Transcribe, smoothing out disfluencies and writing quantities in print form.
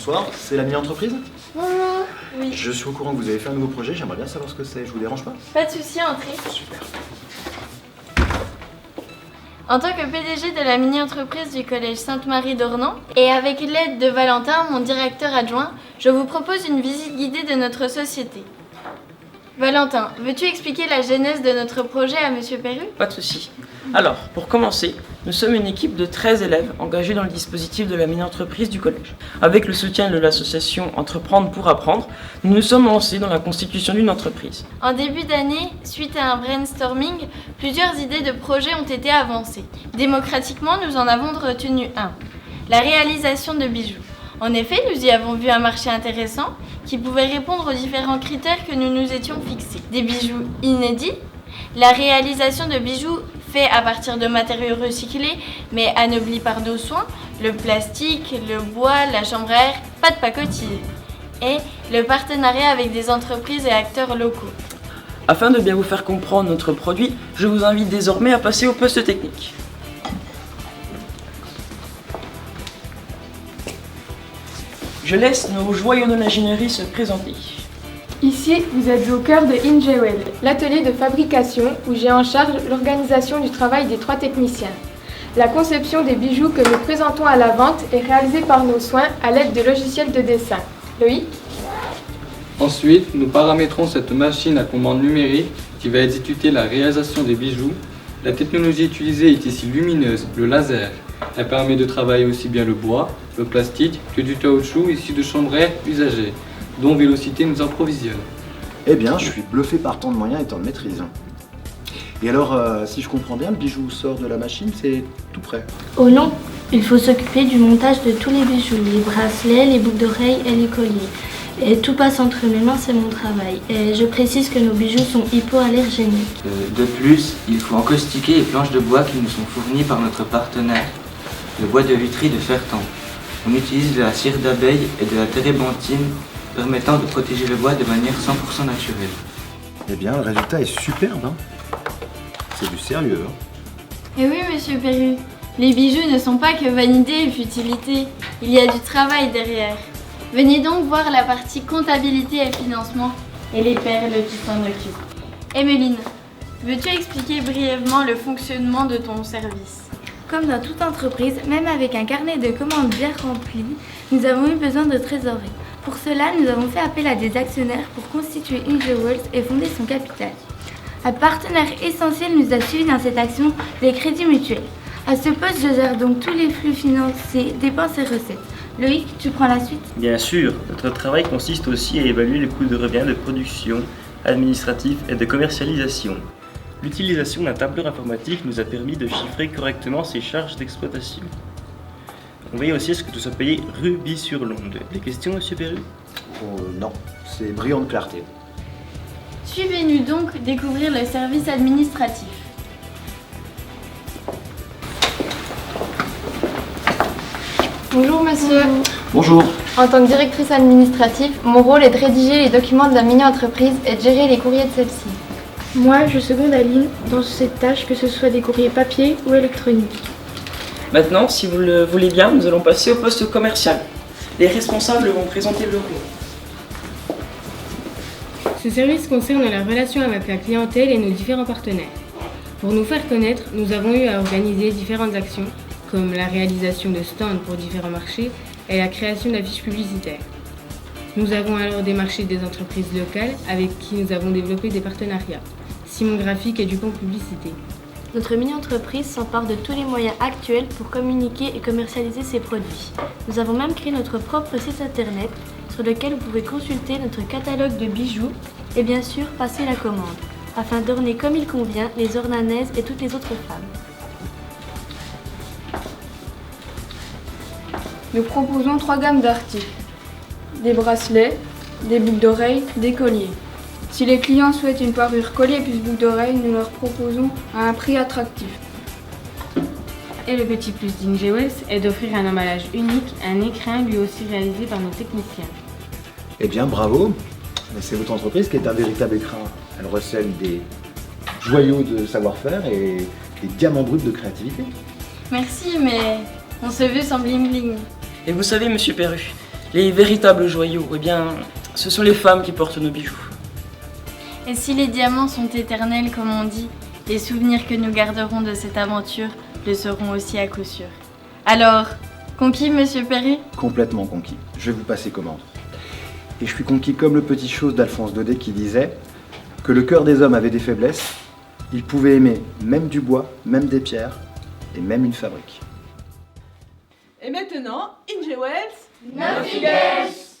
Bonsoir, c'est la mini-entreprise? Bonjour. Oui. Je suis au courant que vous avez fait un nouveau projet, j'aimerais bien savoir ce que c'est, je vous dérange pas? Pas de souci, entrez. Super. En tant que PDG de la mini-entreprise du collège Sainte-Marie d'Ornans, et avec l'aide de Valentin, mon directeur adjoint, je vous propose une visite guidée de notre société. Valentin, veux-tu expliquer la genèse de notre projet à Monsieur Perru? Pas de souci. Alors, pour commencer, nous sommes une équipe de 13 élèves engagés dans le dispositif de la mini-entreprise du collège. Avec le soutien de l'association Entreprendre pour apprendre, nous nous sommes lancés dans la constitution d'une entreprise. En début d'année, suite à un brainstorming, plusieurs idées de projets ont été avancées. Démocratiquement, nous en avons retenu un, la réalisation de bijoux. En effet, nous y avons vu un marché intéressant qui pouvait répondre aux différents critères que nous nous étions fixés. Des bijoux inédits, la réalisation de bijoux faits à partir de matériaux recyclés mais anoblis par nos soins, le plastique, le bois, la chambre à air, pas de pacotille. Et le partenariat avec des entreprises et acteurs locaux. Afin de bien vous faire comprendre notre produit, je vous invite désormais à passer au poste technique. Je laisse nos joyaux de l'ingénierie se présenter. Ici, vous êtes au cœur de Ingewell, l'atelier de fabrication où j'ai en charge l'organisation du travail des 3 techniciens. La conception des bijoux que nous présentons à la vente est réalisée par nos soins à l'aide de logiciels de dessin. Loïc? Ensuite, nous paramétrons cette machine à commande numérique qui va exécuter la réalisation des bijoux. La technologie utilisée est ici lumineuse, le laser. Elle permet de travailler aussi bien le bois, le plastique que du caoutchouc issu de chambre à air usagées, dont Vélocité nous approvisionne. Eh bien, je suis bluffé par tant de moyens et tant de maîtrise. Et alors, si je comprends bien, le bijou sort de la machine, c'est tout prêt. Oh non, il faut s'occuper du montage de tous les bijoux, les bracelets, les boucles d'oreilles et les colliers. Et tout passe entre mes mains, c'est mon travail. Et je précise que nos bijoux sont hypoallergéniques. De plus, il faut encaustiquer les planches de bois qui nous sont fournies par notre partenaire, le bois de lutherie de Fertan. On utilise de la cire d'abeille et de la térébenthine permettant de protéger le bois de manière 100% naturelle. Eh bien, le résultat est superbe, hein. C'est du sérieux, hein. Et oui, Monsieur Perru, les bijoux ne sont pas que vanité et futilité, il y a du travail derrière. Venez donc voir la partie comptabilité et financement et les perles qui s'en occupent. Emeline, veux-tu expliquer brièvement le fonctionnement de ton service? Comme dans toute entreprise, même avec un carnet de commandes bien rempli, nous avons eu besoin de trésorerie. Pour cela, nous avons fait appel à des actionnaires pour constituer Ingewell et fonder son capital. Un partenaire essentiel nous a suivis dans cette action, les crédits mutuels. À ce poste, je gère donc tous les flux financiers, dépenses et recettes. Loïc, tu prends la suite? Bien sûr, notre travail consiste aussi à évaluer les coûts de revient de production, administratif et de commercialisation. L'utilisation d'un tableur informatique nous a permis de chiffrer correctement ces charges d'exploitation. On veille aussi à ce que tout soit payé rubis sur l'onde. Des questions, Monsieur Perru? Oh non, c'est brillant de clarté. Suivez-nous donc découvrir le service administratif. Bonjour monsieur. Bonjour. En tant que directrice administrative, mon rôle est de rédiger les documents de la mini-entreprise et de gérer les courriers de celle-ci. Moi, je seconde Aline dans cette tâche, que ce soit des courriers papier ou électroniques. Maintenant, si vous le voulez bien, nous allons passer au poste commercial. Les responsables vont présenter le rôle. Ce service concerne la relation avec la clientèle et nos différents partenaires. Pour nous faire connaître, nous avons eu à organiser différentes actions, comme la réalisation de stands pour différents marchés et la création d'affiches publicitaires. Nous avons alors démarché des entreprises locales avec qui nous avons développé des partenariats, Simon Graphique et Dupont Publicité. Notre mini-entreprise s'empare de tous les moyens actuels pour communiquer et commercialiser ses produits. Nous avons même créé notre propre site internet sur lequel vous pouvez consulter notre catalogue de bijoux et bien sûr passer la commande, afin d'orner comme il convient les ornanaises et toutes les autres femmes. Nous proposons 3 gammes d'articles. Des bracelets, des boucles d'oreilles, des colliers. Si les clients souhaitent une parure collier plus boucle d'oreille, nous leur proposons à un prix attractif. Et le petit plus d'Ingewell est d'offrir un emballage unique, un écrin lui aussi réalisé par nos techniciens. Eh bien, bravo. C'est votre entreprise qui est un véritable écrin. Elle recèle des joyaux de savoir-faire et des diamants bruts de créativité. Merci, mais on se veut sans bling bling. Et vous savez, Monsieur Perru, Les véritables joyaux, eh bien, ce sont les femmes qui portent nos bijoux. Et si les diamants sont éternels comme on dit, les souvenirs que nous garderons de cette aventure le seront aussi à coup sûr. Alors, conquis, monsieur Perry? Complètement conquis. Je vais vous passer commande. Et je suis conquis comme le petit chose d'Alphonse Daudet qui disait que le cœur des hommes avait des faiblesses, ils pouvaient aimer même du bois, même des pierres et même une fabrique. Et maintenant, Inge Wells, Nottingham.